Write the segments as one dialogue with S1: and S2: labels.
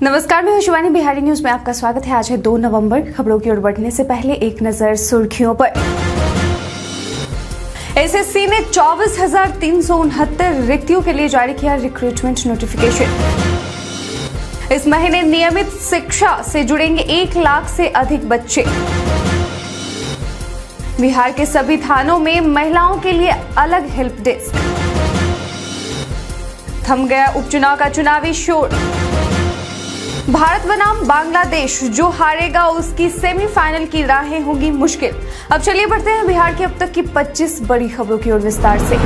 S1: नमस्कार, मैं हूं शिवानी। बिहारी न्यूज में आपका स्वागत है। आज है 2 नवंबर। खबरों की ओर बढ़ने से पहले एक नजर सुर्खियों पर। एसएससी ने 24,369 रिक्तियों के लिए जारी किया रिक्रूटमेंट नोटिफिकेशन। इस महीने नियमित शिक्षा से जुड़ेंगे 1 लाख से अधिक बच्चे। बिहार के सभी थानों में महिलाओं के लिए अलग हेल्प डेस्क। थम गया उपचुनाव का चुनावी शोर। भारत बनाम बांग्लादेश, जो हारेगा उसकी सेमीफाइनल की राहें होंगी मुश्किल। अब चलिए बढ़ते हैं बिहार की अब तक की 25 बड़ी खबरों की ओर विस्तार से।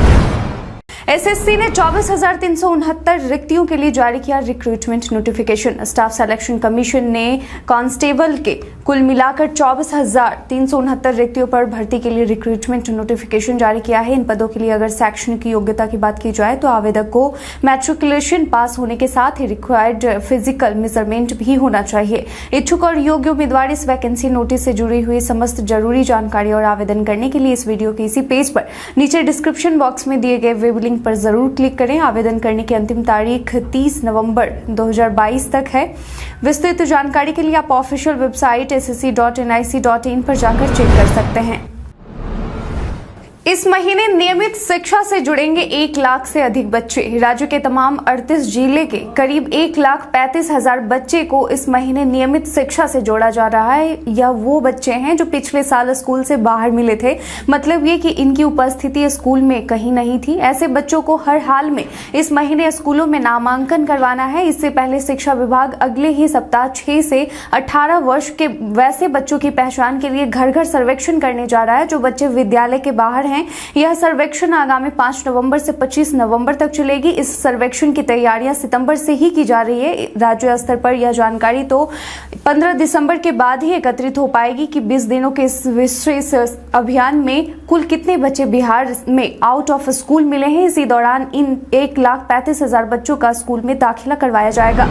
S1: एसएससी ने 24,369 रिक्तियों के लिए जारी किया recruitment notification. Staff selection commission ने कांस्टेबल के कुल मिलाकर 24,369 रिक्तियों पर भर्ती के लिए रिक्रूटमेंट नोटिफिकेशन जारी किया है। इन पदों के लिए अगर शैक्षणिक योग्यता की बात की जाए तो आवेदक को मैट्रिकुलेशन पास होने के साथ ही रिक्वायर्ड फिजिकल मेजरमेंट भी होना चाहिए। इच्छुक और योग्य उम्मीदवार इस वैकेंसी नोटिस से जुड़ी हुई समस्त जरूरी जानकारी और आवेदन करने के लिए इस वीडियो के इसी पेज पर नीचे डिस्क्रिप्शन बॉक्स में दिए गए वेब लिंक पर जरूर क्लिक करें। आवेदन करने की अंतिम तारीख 30 नवंबर 2022 तक है। विस्तृत जानकारी के लिए आप ऑफिशियल वेबसाइट ssc.nic.in पर जाकर चेक कर सकते हैं। इस महीने नियमित शिक्षा से जुड़ेंगे 1 लाख से अधिक बच्चे। राज्य के तमाम 38 जिले के करीब 1,35,000 बच्चे को इस महीने नियमित शिक्षा से जोड़ा जा रहा है। यह वो बच्चे हैं जो पिछले साल स्कूल से बाहर मिले थे। मतलब ये कि इनकी उपस्थिति स्कूल में कहीं नहीं थी। ऐसे बच्चों को हर हाल में इस महीने स्कूलों में नामांकन करवाना है। इससे पहले शिक्षा विभाग अगले ही सप्ताह 6 से 18 वर्ष के वैसे बच्चों की पहचान के लिए घर घर सर्वेक्षण करने जा रहा है जो बच्चे विद्यालय के बाहर हैं। यह सर्वेक्षण आगामी 5 नवंबर से 25 नवंबर तक चलेगी। इस सर्वेक्षण की तैयारियां सितंबर से ही की जा रही है। राज्य स्तर पर यह जानकारी तो 15 दिसंबर के बाद ही एकत्रित हो पाएगी कि 20 दिनों के इस विशेष अभियान में कुल कितने बच्चे बिहार में आउट ऑफ स्कूल मिले हैं। इसी दौरान इन 1,35,000 बच्चों का स्कूल में दाखिला करवाया जाएगा।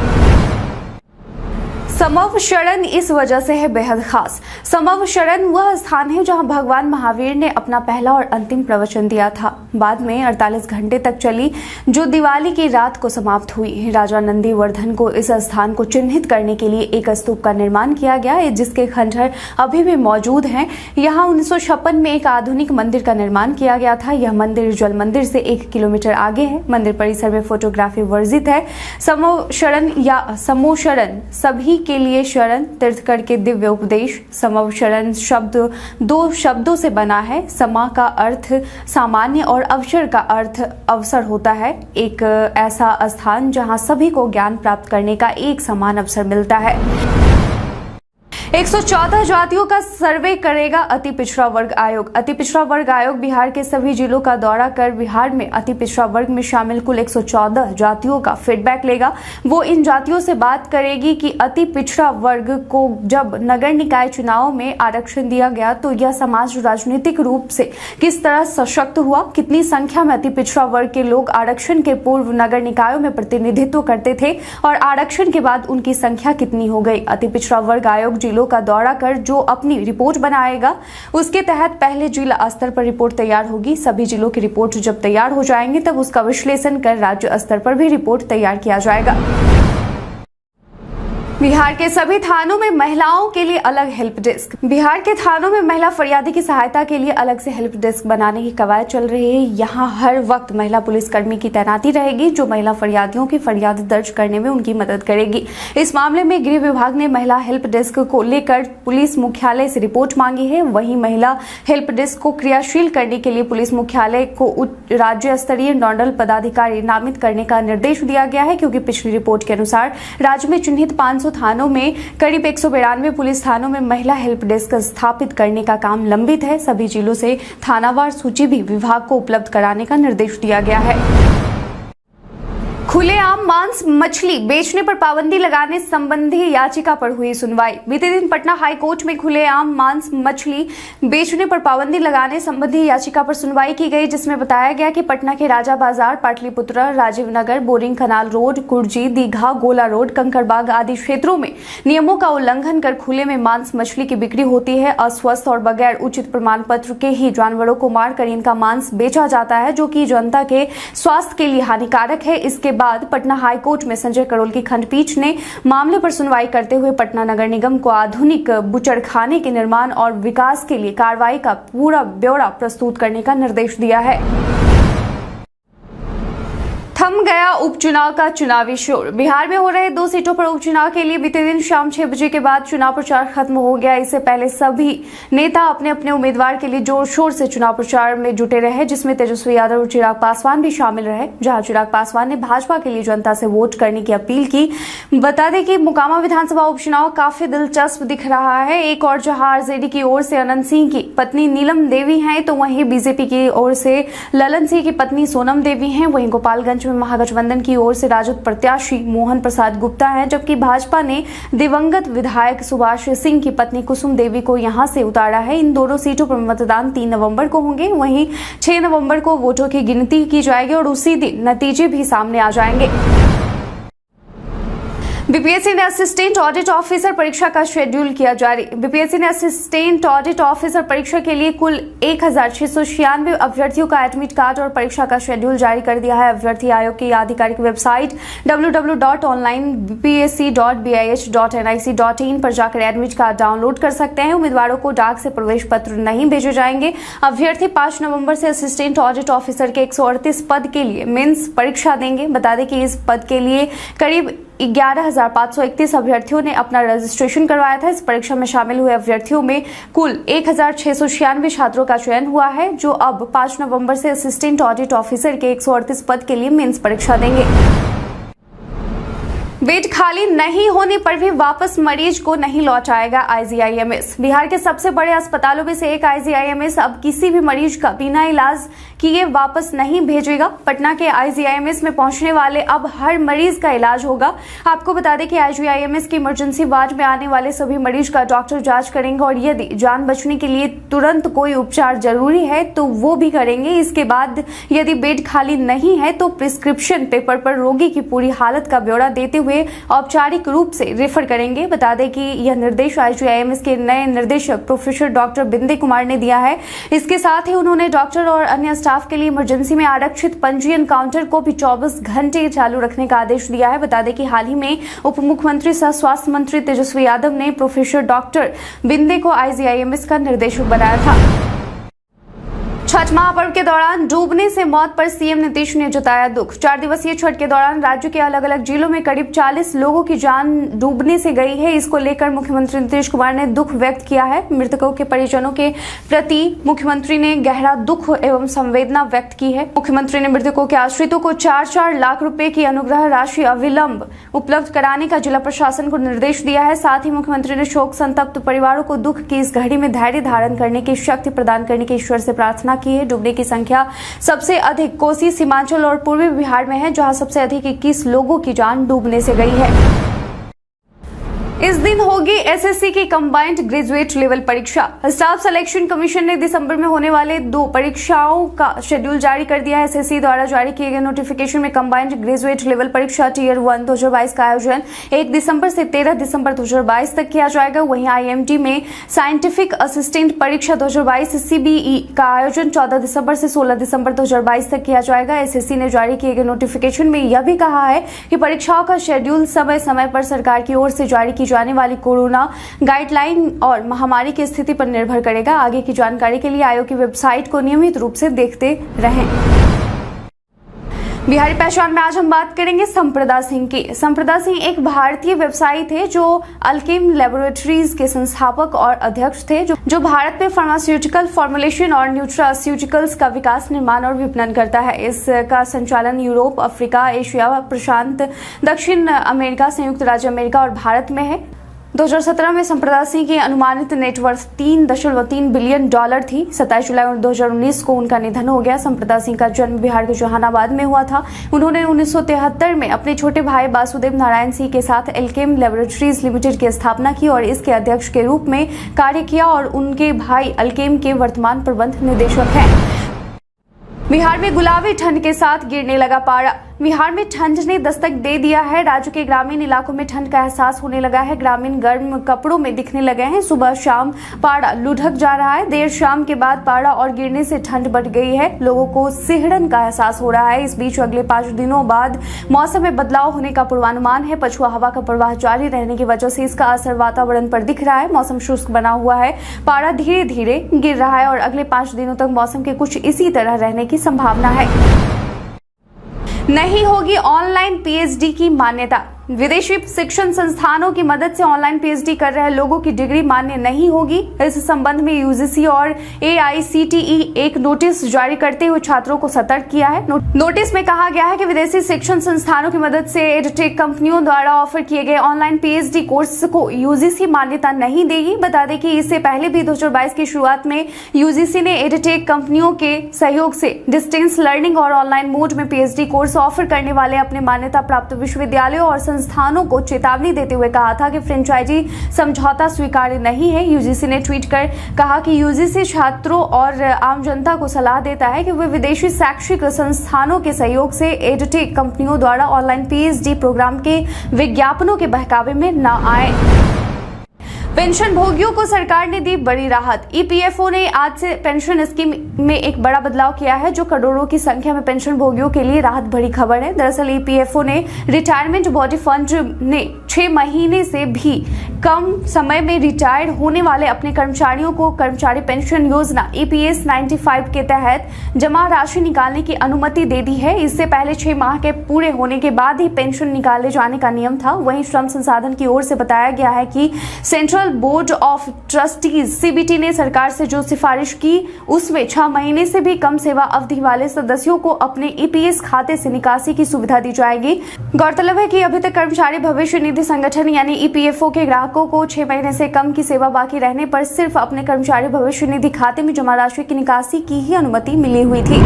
S1: समव शरण इस वजह से है बेहद खास। समव शरण वह स्थान है जहां भगवान महावीर ने अपना पहला और अंतिम प्रवचन दिया था। बाद में 48 घंटे तक चली जो दिवाली की रात को समाप्त हुई। राजा नंदीवर्धन को इस स्थान को चिन्हित करने के लिए एक स्तूप का निर्माण किया गया, जिसके खंडहर अभी भी मौजूद हैं। यहाँ 1956 में एक आधुनिक मंदिर का निर्माण किया गया था। यह मंदिर जल मंदिर से 1 किलोमीटर आगे है। मंदिर परिसर में फोटोग्राफी वर्जित है। समव शरण या समो शरण सभी के लिए शरण तीर्थकर के दिव्य उपदेश। समव शरण शब्द 2 शब्दों से बना है। समा का अर्थ सामान्य और अवसर का अर्थ अवसर होता है। एक ऐसा स्थान जहां सभी को ज्ञान प्राप्त करने का एक समान अवसर मिलता है। 114 जातियों का सर्वे करेगा अति पिछड़ा वर्ग आयोग। अति पिछड़ा वर्ग आयोग बिहार के सभी जिलों का दौरा कर बिहार में अति पिछड़ा वर्ग में शामिल कुल 114 जातियों का फीडबैक लेगा। वो इन जातियों से बात करेगी कि अति पिछड़ा वर्ग को जब नगर निकाय चुनाव में आरक्षण दिया गया तो यह समाज राजनीतिक रूप से किस तरह सशक्त हुआ, कितनी संख्या में अति पिछड़ा वर्ग के लोग आरक्षण के पूर्व नगर निकायों में प्रतिनिधित्व करते थे और आरक्षण के बाद उनकी संख्या कितनी हो गई। अति पिछड़ा वर्ग आयोग जिलों का दौरा कर जो अपनी रिपोर्ट बनाएगा उसके तहत पहले जिला स्तर पर रिपोर्ट तैयार होगी। सभी जिलों की रिपोर्ट जब तैयार हो जाएंगे तब उसका विश्लेषण कर राज्य स्तर पर भी रिपोर्ट तैयार किया जाएगा। बिहार के सभी थानों में महिलाओं के लिए अलग हेल्प डेस्क। बिहार के थानों में महिला फरियादी की सहायता के लिए अलग से हेल्प डेस्क बनाने की कवायद चल रही है। यहाँ हर वक्त महिला पुलिसकर्मी की तैनाती रहेगी जो महिला फरियादियों की फरियाद दर्ज करने में उनकी मदद करेगी। इस मामले में गृह विभाग ने महिला हेल्प डेस्क को लेकर पुलिस मुख्यालय से रिपोर्ट मांगी है। वहीं महिला हेल्प डेस्क को क्रियाशील करने के लिए पुलिस मुख्यालय को राज्य स्तरीय नोडल पदाधिकारी नामित करने का निर्देश दिया गया है, क्योंकि पिछली रिपोर्ट के अनुसार राज्य में चिन्हित 500 थानों में करीब 192 पुलिस थानों में महिला हेल्प डेस्क स्थापित करने का काम लंबित है। सभी जिलों से थानावार सूची भी विभाग को उपलब्ध कराने का निर्देश दिया गया है। खुलेआम मांस मछली बेचने पर पाबंदी लगाने संबंधी याचिका पर हुई सुनवाई। बीते दिन पटना हाईकोर्ट में खुलेआम मांस मछली बेचने पर पाबंदी लगाने संबंधी याचिका पर सुनवाई की गई, जिसमें बताया गया कि पटना के राजा बाजार, Pataliputra, Rajiv Nagar, boring canal road, Kurji, Digha, गोला रोड, कंकड़बाग आदि क्षेत्रों में नियमों का उल्लंघन कर खुले में मांस मछली की बिक्री होती है। अस्वस्थ और बगैर उचित प्रमाण पत्र के ही जानवरों को मारकर इनका मांस बेचा जाता है, जो कि जनता के स्वास्थ्य के लिए हानिकारक है। इसके बाद बाद पटना हाईकोर्ट में संजय करोल की खंडपीठ ने मामले पर सुनवाई करते हुए पटना नगर निगम को आधुनिक बूचड़खाने के निर्माण और विकास के लिए कार्रवाई का पूरा ब्यौरा प्रस्तुत करने का निर्देश दिया है। थम गया उपचुनाव का चुनावी शोर। बिहार में हो रहे 2 सीटों पर उपचुनाव के लिए बीते दिन शाम 6 बजे के बाद चुनाव प्रचार खत्म हो गया। इससे पहले सभी नेता अपने अपने उम्मीदवार के लिए जोर शोर से चुनाव प्रचार में जुटे रहे, जिसमें तेजस्वी यादव और चिराग पासवान भी शामिल रहे। जहां चिराग पासवान ने भाजपा के लिए जनता से वोट करने की अपील की। बता दें कि मोकामा विधानसभा उपचुनाव काफी दिलचस्प दिख रहा है। एक और जहां आरजेडी की ओर से अनंत सिंह की पत्नी नीलम देवी हैं, तो वहीं बीजेपी की ओर से ललन सिंह की पत्नी सोनम देवी हैं। वहीं गोपालगंज में महागठबंधन की ओर से राजद प्रत्याशी मोहन प्रसाद गुप्ता हैं, जबकि भाजपा ने दिवंगत विधायक सुभाष सिंह की पत्नी कुसुम देवी को यहां से उतारा है। इन दोनों सीटों पर मतदान 3 नवंबर को होंगे। वहीं 6 नवंबर को वोटों की गिनती की जाएगी और उसी दिन नतीजे भी सामने आ जाएंगे। बीपीएससी ने असिस्टेंट ऑडिट ऑफिसर परीक्षा का शेड्यूल किया जारी। बीपीएससी ने असिस्टेंट ऑडिट ऑफिसर परीक्षा के लिए कुल 1696 अभ्यर्थियों का एडमिट कार्ड और परीक्षा का शेड्यूल जारी कर दिया है। अभ्यर्थी आयोग की आधिकारिक वेबसाइट www.onlinebpsc.bih.nic.in पर जाकर एडमिट कार्ड डाउनलोड कर सकते हैं। उम्मीदवारों को डाक से प्रवेश पत्र नहीं भेजे जाएंगे। अभ्यर्थी 5 नवंबर से असिस्टेंट ऑडिट ऑफिसर के 138 पद के लिए मेंस परीक्षा देंगे। बता दें कि इस पद के लिए करीब 11,531 अभ्यर्थियों ने अपना रजिस्ट्रेशन करवाया था। इस परीक्षा में शामिल हुए अभ्यर्थियों में कुल 1696 छात्रों का चयन हुआ है, जो अब 5 नवंबर से असिस्टेंट ऑडिट ऑफिसर के 138 पद के लिए मेंस परीक्षा देंगे। बेड खाली नहीं होने पर भी वापस मरीज को नहीं लौटाएगा आईजीआईएमएस। बिहार के सबसे बड़े अस्पतालों में से एक आईजीआईएमएस अब किसी भी मरीज का बिना इलाज किए वापस नहीं भेजेगा। पटना के आईजीआईएमएस में पहुंचने वाले अब हर मरीज का इलाज होगा। आपको बता दें कि आईजीआईएमएस की इमरजेंसी वार्ड में आने वाले सभी मरीज का डॉक्टर जांच करेंगे और यदि जान बचने के लिए तुरंत कोई उपचार जरूरी है तो वो भी करेंगे। इसके बाद यदि बेड खाली नहीं है तो प्रिस्क्रिप्शन पेपर पर रोगी की पूरी हालत का ब्यौरा देते हुए औपचारिक रूप से रेफर करेंगे। बता दें कि यह निर्देश आईजीआईएमएस के नए निर्देशक प्रोफेसर डॉक्टर बिंदे कुमार ने दिया है। इसके साथ ही उन्होंने डॉक्टर और अन्य स्टाफ के लिए इमरजेंसी में आरक्षित पंजीयन काउंटर को भी 24 घंटे चालू रखने का आदेश दिया है। बता दें कि हाल ही में उप मुख्यमंत्री सह स्वास्थ्य मंत्री तेजस्वी यादव ने प्रोफेसर डॉक्टर बिंदे को आईजीआईएमएस का निर्देशक बनाया था। छठ महापर्व के दौरान डूबने से मौत पर सीएम नीतीश ने जताया दुख। 4 दिवसीय छठ के दौरान राज्य के अलग अलग जिलों में करीब 40 लोगों की जान डूबने से गई है। इसको लेकर मुख्यमंत्री नीतीश कुमार ने दुख व्यक्त किया है। मृतकों के परिजनों के प्रति मुख्यमंत्री ने गहरा दुख एवं संवेदना व्यक्त की है। मुख्यमंत्री ने मृतकों के आश्रितों को 4-4 लाख रुपए की अनुग्रह राशि अविलंब उपलब्ध कराने का जिला प्रशासन को निर्देश दिया है। साथ ही मुख्यमंत्री ने शोक संतप्त परिवारों को दुख की इस घड़ी में धैर्य धारण करने की शक्ति प्रदान करने की ईश्वर से प्रार्थना की है। डूबने की संख्या सबसे अधिक कोसी, सीमांचल और पूर्वी बिहार में है, जहां सबसे अधिक 21 लोगों की जान डूबने से गई है। इस दिन होगी एसएससी की कंबाइंड ग्रेजुएट लेवल परीक्षा। स्टाफ सिलेक्शन कमीशन ने दिसंबर में होने वाले 2 परीक्षाओं का शेड्यूल जारी कर दिया है। एसएससी द्वारा जारी किए गए नोटिफिकेशन में कंबाइंड ग्रेजुएट लेवल परीक्षा टीयर 1 2022 का आयोजन 1 दिसंबर से 13 दिसंबर 2022 तक किया जाएगा। वहीं आईएमटी में साइंटिफिक असिस्टेंट परीक्षा 2022 सीबीई का आयोजन 14 दिसंबर से 16 दिसंबर 2022 तक किया जाएगा। एसएससी ने जारी किए गए नोटिफिकेशन में यह भी कहा है कि परीक्षाओं का शेड्यूल समय समय पर सरकार की ओर से जारी जाने वाली कोरोना गाइडलाइन और महामारी की स्थिति पर निर्भर करेगा। आगे की जानकारी के लिए आयोग की वेबसाइट को नियमित रूप से देखते रहें। बिहारी पहचान में आज हम बात करेंगे संप्रदा सिंह की। संप्रदा सिंह एक भारतीय व्यवसायी थे जो अल्केम लैबोरेटरीज के संस्थापक और अध्यक्ष थे, जो भारत में फार्मास्यूटिकल फॉर्मुलेशन और न्यूट्रास्यूटिकल्स का विकास, निर्माण और विपणन करता है। इसका संचालन यूरोप, अफ्रीका, एशिया, प्रशांत, दक्षिण अमेरिका, संयुक्त राज्य अमेरिका और भारत में है। 2017 में संप्रदा सिंह की अनुमानित नेटवर्थ $3.3 बिलियन थी। 27 जुलाई 2019 को उनका निधन हो गया। संप्रदा सिंह का जन्म बिहार के जहानाबाद में हुआ था। उन्होंने 1973 में अपने छोटे भाई वासुदेव नारायण सिंह के साथ एल्केम लैबोरेटरीज लिमिटेड की स्थापना की और इसके अध्यक्ष के रूप में कार्य किया और उनके भाई अल्केम के वर्तमान प्रबंध निदेशक हैं। बिहार में गुलाबी ठंड के साथ गिरने लगा पारा। बिहार में ठंड ने दस्तक दे दिया है। राज्य के ग्रामीण इलाकों में ठंड का एहसास होने लगा है। ग्रामीण गर्म कपड़ों में दिखने लगे हैं। सुबह शाम पारा लुढ़क जा रहा है। देर शाम के बाद पारा और गिरने से ठंड बढ़ गई है। लोगों को सिहरन का एहसास हो रहा है। इस बीच अगले 5 दिनों बाद मौसम में बदलाव होने का पूर्वानुमान है। पछुआ हवा का प्रवाह जारी रहने की वजह से इसका असर वातावरण पर दिख रहा है। मौसम शुष्क बना हुआ है। पारा धीरे धीरे गिर रहा है और अगले 5 दिनों तक मौसम के कुछ इसी तरह रहने की संभावना है। नहीं होगी ऑनलाइन पीएचडी की मान्यता। विदेशी शिक्षण संस्थानों की मदद से ऑनलाइन पीएचडी कर रहे लोगों की डिग्री मान्य नहीं होगी। इस संबंध में यूजीसी और एआईसीटीई एक नोटिस जारी करते हुए छात्रों को सतर्क किया है। नोटिस में कहा गया है कि विदेशी शिक्षण संस्थानों की मदद से एडटेक कंपनियों द्वारा ऑफर किए गए ऑनलाइन पीएचडी कोर्स को यूजीसी मान्यता नहीं देगी। बता दें कि इससे पहले भी 2022 की शुरुआत में यूजीसी ने एडटेक कंपनियों के सहयोग से डिस्टेंस लर्निंग और ऑनलाइन मोड में पीएचडी कोर्स ऑफर करने वाले अपने मान्यता प्राप्त विश्वविद्यालयों और संस्थानों को चेतावनी देते हुए कहा था कि फ्रेंचाइजी समझौता स्वीकार्य नहीं है। यूजीसी ने ट्वीट कर कहा कि यूजीसी छात्रों और आम जनता को सलाह देता है कि वे विदेशी शैक्षिक संस्थानों के सहयोग से एडटेक कंपनियों द्वारा ऑनलाइन पीएचडी प्रोग्राम के विज्ञापनों के बहकावे में न आए। पेंशन भोगियों को सरकार ने दी बड़ी राहत। ईपीएफओ ने आज से पेंशन स्कीम में एक बड़ा बदलाव किया है, जो करोड़ों की संख्या में पेंशन भोगियों के लिए राहत भरी खबर है। दरअसल ईपीएफओ ने रिटायरमेंट बॉडी फंड ने 6 महीने से भी कम समय में रिटायर्ड होने वाले अपने कर्मचारियों को कर्मचारी पेंशन योजना ईपीएस 95 के तहत जमा राशि निकालने की अनुमति दे दी है। इससे पहले 6 माह के पूरे होने के बाद ही पेंशन निकाले जाने का नियम था। वहीं श्रम संसाधन की ओर से बताया गया है कि central board of trustees CBT ने सरकार से जो सिफारिश की उसमें 6 महीने से भी कम सेवा अवधि वाले सदस्यों को अपने ईपीएस खाते से निकासी की सुविधा दी जाएगी। गौरतलब है कि अभी तक कर्मचारी भविष्य निधि संगठन यानी ईपीएफओ के ग्राहकों को 6 महीने से कम की सेवा बाकी रहने पर सिर्फ अपने कर्मचारी भविष्य निधि खाते में जमा राशि की निकासी की ही अनुमति मिली हुई थी।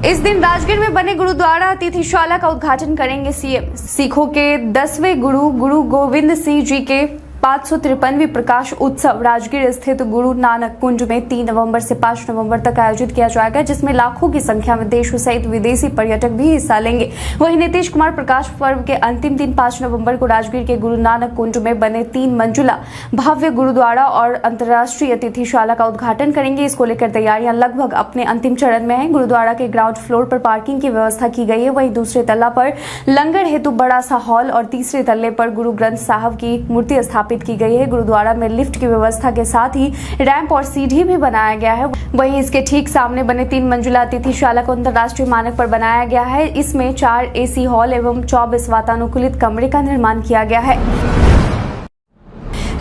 S1: इस दिन राजगीर में बने गुरुद्वारा अतिथिशाला का उद्घाटन करेंगे सीएम। सिखों के 10वें गुरु गोविंद सिंह जी के 553वीं प्रकाश उत्सव राजगीर स्थित गुरु नानक कुंज में 3 नवंबर से 5 नवंबर तक आयोजित किया जाएगा, जिसमें लाखों की संख्या में देश सहित विदेशी पर्यटक भी हिस्सा लेंगे। वहीं नीतीश कुमार प्रकाश पर्व के अंतिम दिन 5 नवंबर को राजगीर के गुरु नानक कुंज में बने 3 मंजिला भव्य गुरुद्वारा और अंतर्राष्ट्रीय अतिथिशाला का उद्घाटन करेंगे। इसको लेकर तैयारियां लगभग अपने अंतिम चरण में है। गुरुद्वारा के ग्राउंड फ्लोर पर पार्किंग की व्यवस्था की गई है। वहीं दूसरे तल्ला पर लंगर हेतु बड़ा सा हॉल और तीसरे तल्ले पर गुरु ग्रंथ साहब की मूर्ति स्थापित की गई है। गुरुद्वारा में लिफ्ट की व्यवस्था के साथ ही रैंप और सीढ़ी भी बनाया गया है। वहीं इसके ठीक सामने बने 3 मंजिला अतिथिशाला को अंतर्राष्ट्रीय मानक पर बनाया गया है। इसमें 4 एसी हॉल एवं 24 वातानुकूलित कमरे का निर्माण किया गया है।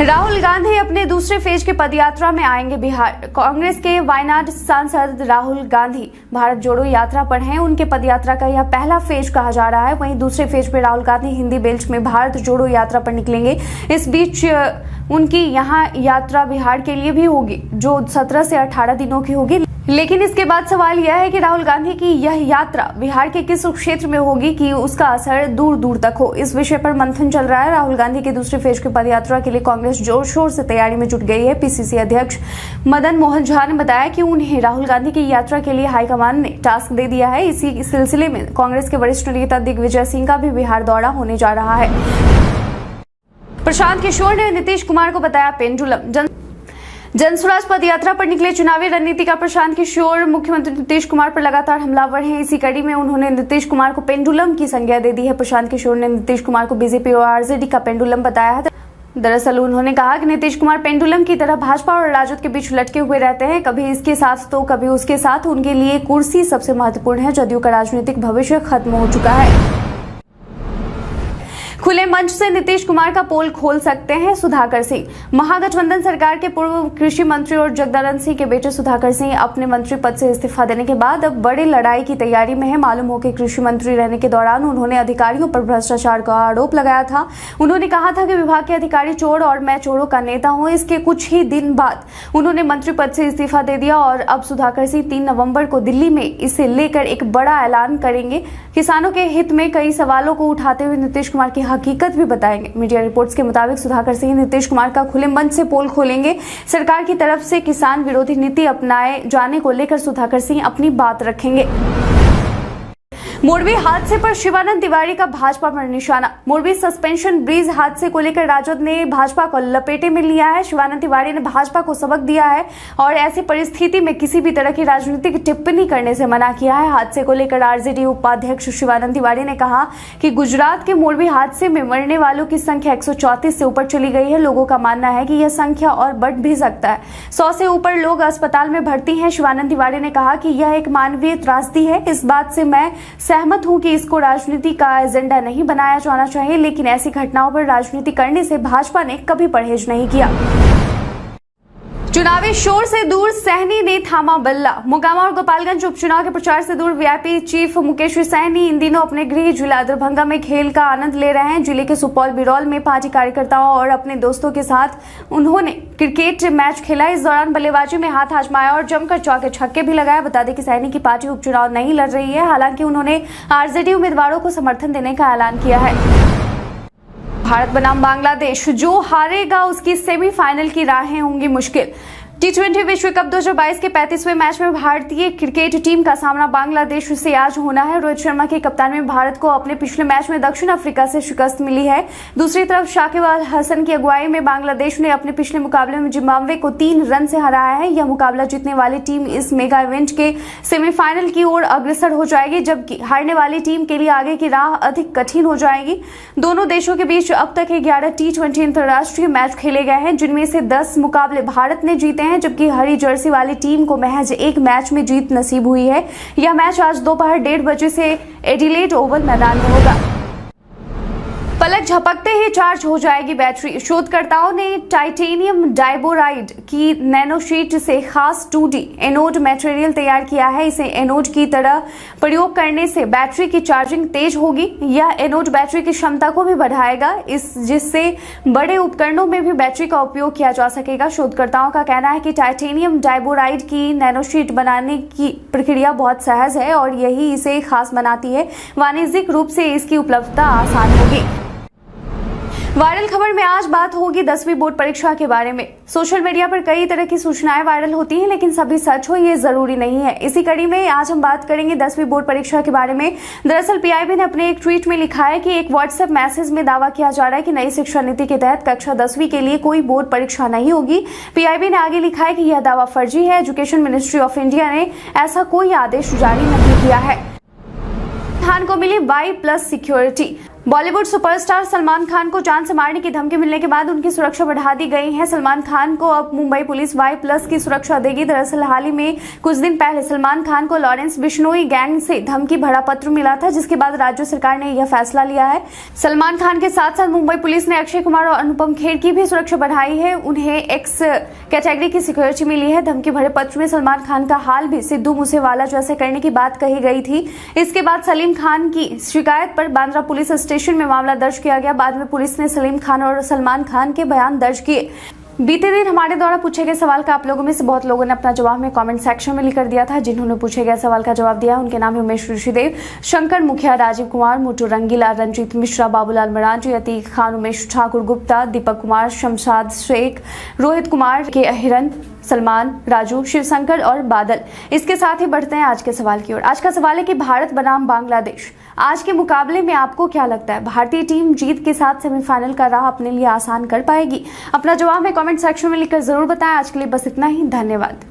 S1: राहुल गांधी अपने दूसरे फेज के पदयात्रा में आएंगे बिहार। कांग्रेस के वायनाड सांसद राहुल गांधी भारत जोड़ो यात्रा पर हैं। उनके पदयात्रा का यह पहला फेज कहा जा रहा है। वहीं दूसरे फेज पे राहुल गांधी हिंदी बेल्ट में भारत जोड़ो यात्रा पर निकलेंगे। इस बीच उनकी यहां यात्रा बिहार के लिए भी होगी, जो 17 से 18 दिनों की होगी। लेकिन इसके बाद सवाल यह है कि राहुल गांधी की यह यात्रा बिहार के किस क्षेत्र में होगी कि उसका असर दूर दूर तक हो। इस विषय पर मंथन चल रहा है। राहुल गांधी के दूसरे फेज की पदयात्रा के लिए कांग्रेस जोर शोर से तैयारी में जुट गई है। पीसीसी अध्यक्ष मदन मोहन झा ने बताया कि उन्हें राहुल गांधी की यात्रा के लिए हाईकमान ने टास्क दे दिया है। इसी सिलसिले में कांग्रेस के वरिष्ठ नेता दिग्विजय सिंह का भी बिहार दौरा होने जा रहा है। प्रशांत किशोर ने नीतीश कुमार को बताया पेंडुलम। जनसुराज पद यात्रा पर निकले चुनावी रणनीति का प्रशांत किशोर मुख्यमंत्री नीतीश कुमार पर लगातार हमलावर हैं। इसी कड़ी में उन्होंने नीतीश कुमार को पेंडुलम की संज्ञा दे दी है। प्रशांत किशोर ने नीतीश कुमार को बीजेपी और आरजेडी का पेंडुलम बताया है। दरअसल उन्होंने कहा कि नीतीश कुमार पेंडुलम की तरह भाजपा और राजद के बीच लटके हुए रहते हैं, कभी इसके साथ तो कभी उसके साथ। उनके लिए कुर्सी सबसे महत्वपूर्ण है। जदयू का राजनीतिक भविष्य खत्म हो चुका है। खुले मंच से नीतीश कुमार का पोल खोल सकते हैं सुधाकर सिंह। महागठबंधन सरकार के पूर्व कृषि मंत्री और जगदानंद सिंह के बेटे सुधाकर सिंह अपने मंत्री पद से इस्तीफा देने के बाद अब बड़ी लड़ाई की तैयारी में है। मालूम हो कि कृषि मंत्री रहने के दौरान उन्होंने अधिकारियों पर भ्रष्टाचार का आरोप लगाया था। उन्होंने कहा था कि विभाग के अधिकारी चोर और मैं चोरों का नेता हूं। इसके कुछ ही दिन बाद उन्होंने मंत्री पद से इस्तीफा दे दिया और अब सुधाकर सिंह 3 नवंबर को दिल्ली में इसे लेकर एक बड़ा ऐलान करेंगे। किसानों के हित में कई सवालों को उठाते हुए नीतीश कुमार की हकीकत भी बताएंगे। मीडिया रिपोर्ट्स के मुताबिक सुधाकर सिंह नीतीश कुमार का खुले मंच से पोल खोलेंगे। सरकार की तरफ से किसान विरोधी नीति अपनाए जाने को लेकर सुधाकर सिंह अपनी बात रखेंगे। मोरबी हादसे पर शिवानंद तिवारी का भाजपा पर निशाना। मोरबी सस्पेंशन ब्रिज हादसे को लेकर राजद ने भाजपा को लपेटे में लिया है। शिवानंद तिवारी ने भाजपा को सबक दिया है और ऐसी परिस्थिति में किसी भी तरह की राजनीतिक टिप्पणी करने से मना किया है। हादसे को लेकर आरजेडी उपाध्यक्ष शिवानंद तिवारी ने कहा कि गुजरात के मोरबी हादसे में मरने वालों की संख्या 134 से ऊपर चली गई है। लोगों का मानना है कि यह संख्या और बढ़ भी सकता है। 100 से ऊपर लोग अस्पताल में भर्ती हैं। शिवानंद तिवारी ने कहा कि यह एक मानवीय त्रासदी है। इस बात से मैं सहमत हूं कि इसको राजनीति का एजेंडा नहीं बनाया जाना चाहिए, लेकिन ऐसी घटनाओं पर राजनीति करने से भाजपा ने कभी परहेज नहीं किया। चुनावी शोर से दूर सहनी ने थामा बल्ला। मोकामा और गोपालगंज उपचुनाव के प्रचार से दूर वीआईपी चीफ मुकेश सहनी इन दिनों अपने गृह जिला दरभंगा में खेल का आनंद ले रहे हैं। जिले के सुपौल बिरौल में पार्टी कार्यकर्ताओं और अपने दोस्तों के साथ उन्होंने क्रिकेट मैच खेला। इस दौरान बल्लेबाजी में हाथ आजमाया और जमकर चौके छक्के भी लगाए। बता दें कि सहनी की पार्टी उपचुनाव नहीं लड़ रही है, हालांकि उन्होंने आरजेडी उम्मीदवारों को समर्थन देने का ऐलान किया है। भारत बनाम बांग्लादेश, जो हारेगा उसकी सेमीफाइनल की राहें होंगी मुश्किल। टी20 विश्व कप 2022 के 35वें मैच में भारतीय क्रिकेट टीम का सामना बांग्लादेश से आज होना है। रोहित शर्मा की कप्तानी में भारत को अपने पिछले मैच में दक्षिण अफ्रीका से शिकस्त मिली है। दूसरी तरफ शाकिब अल हसन की अगुवाई में बांग्लादेश ने अपने पिछले मुकाबले में जिम्बाब्वे को 3 रन से हराया है। यह मुकाबला जीतने वाली टीम इस मेगा इवेंट के सेमीफाइनल की ओर अग्रसर हो जाएगी, जबकि हारने वाली टीम के लिए आगे की राह अधिक कठिन हो जाएगी। दोनों देशों के बीच अब तक 11 टी20 अंतर्राष्ट्रीय मैच खेले गए हैं, जिनमें से 10 मुकाबले भारत ने जीते हैं, जबकि हरी जर्सी वाली टीम को महज एक मैच में जीत नसीब हुई है। यह मैच आज दोपहर 1:30 बजे से एडिलेड ओवल मैदान में होगा। पलक झपकते ही चार्ज हो जाएगी बैटरी। शोधकर्ताओं ने टाइटेनियम डाइबोराइड की नैनोशीट से खास 2D एनोड मटेरियल तैयार किया है। इसे एनोड की तरह प्रयोग करने से बैटरी की चार्जिंग तेज होगी। यह एनोड बैटरी की क्षमता को भी बढ़ाएगा, जिससे बड़े उपकरणों में भी बैटरी का उपयोग किया जा सकेगा। शोधकर्ताओं का कहना है कि टाइटेनियम डाइबोराइड की नैनोशीट बनाने की प्रक्रिया बहुत सहज है और यही इसे खास बनाती है। वाणिज्यिक रूप से इसकी उपलब्धता आसान होगी। वायरल खबर में आज बात होगी 10वीं बोर्ड परीक्षा के बारे में। सोशल मीडिया पर कई तरह की सूचनाएं वायरल होती हैं, लेकिन सभी सच हो ये जरूरी नहीं है। इसी कड़ी में आज हम बात करेंगे 10वीं बोर्ड परीक्षा के बारे में। दरअसल पीआईबी ने अपने एक ट्वीट में लिखा है कि एक व्हाट्सएप मैसेज में दावा किया जा रहा है कि नई शिक्षा नीति के तहत कक्षा 10वीं के लिए कोई बोर्ड परीक्षा नहीं होगी। पीआईबी ने आगे लिखा है कि यह दावा फर्जी है। एजुकेशन मिनिस्ट्री ऑफ इंडिया ने ऐसा कोई आदेश जारी नहीं किया है। खान को मिली Y+ security. Bollywood superstar Salman Khan को जान से मारने की धमकी मिलने के बाद उनकी सुरक्षा बढ़ा दी गई है। सलमान खान को अब मुंबई पुलिस Y+ की सुरक्षा देगी। दरअसल हाल ही में कुछ दिन पहले सलमान खान को लॉरेंस बिश्नोई गैंग से धमकी भरा पत्र मिला था, जिसके बाद राज्य सरकार ने यह फैसला लिया है। सलमान खान के साथ साथ मुंबई पुलिस ने अक्षय कुमार और अनुपम खेर की भी सुरक्षा बढ़ाई है। उन्हें X कैटेगरी की सिक्योरिटी मिली है। धमकी भरे पत्र में सलमान खान का हाल भी सिद्धू मूसेवाला जैसे करने की बात कही गई थी। इसके बाद सलीम खान की शिकायत पर बांद्रा पुलिस स्टेशन में मामला दर्ज किया गया। बाद में पुलिस ने सलीम खान और सलमान खान के बयान दर्ज किए। बीते दिन हमारे द्वारा पूछे गए सवाल का आप लोगों में से बहुत लोगों ने अपना जवाब में कमेंट सेक्शन में लिखकर दिया था। जिन्होंने पूछे गए सवाल का जवाब दिया उनके नाम है उमेश ऋषिदेव, शंकर मुखिया, राजीव कुमार, मोटू रंगीला, रंजीत मिश्रा, बाबूलाल मरांजी, अतीक खान, उमेश ठाकुर गुप्ता, दीपक कुमार, शमशाद शेख, रोहित कुमार, के अहिरन, सलमान, राजू, शिवशंकर और बादल। इसके साथ ही बढ़ते हैं आज के सवाल की ओर। आज का सवाल है कि भारत बनाम बांग्लादेश, आज के मुकाबले में आपको क्या लगता है, भारतीय टीम जीत के साथ सेमीफाइनल का राह अपने लिए आसान कर पाएगी? अपना जवाब में कमेंट सेक्शन में लिखकर जरूर बताएं। आज के लिए बस इतना ही, धन्यवाद।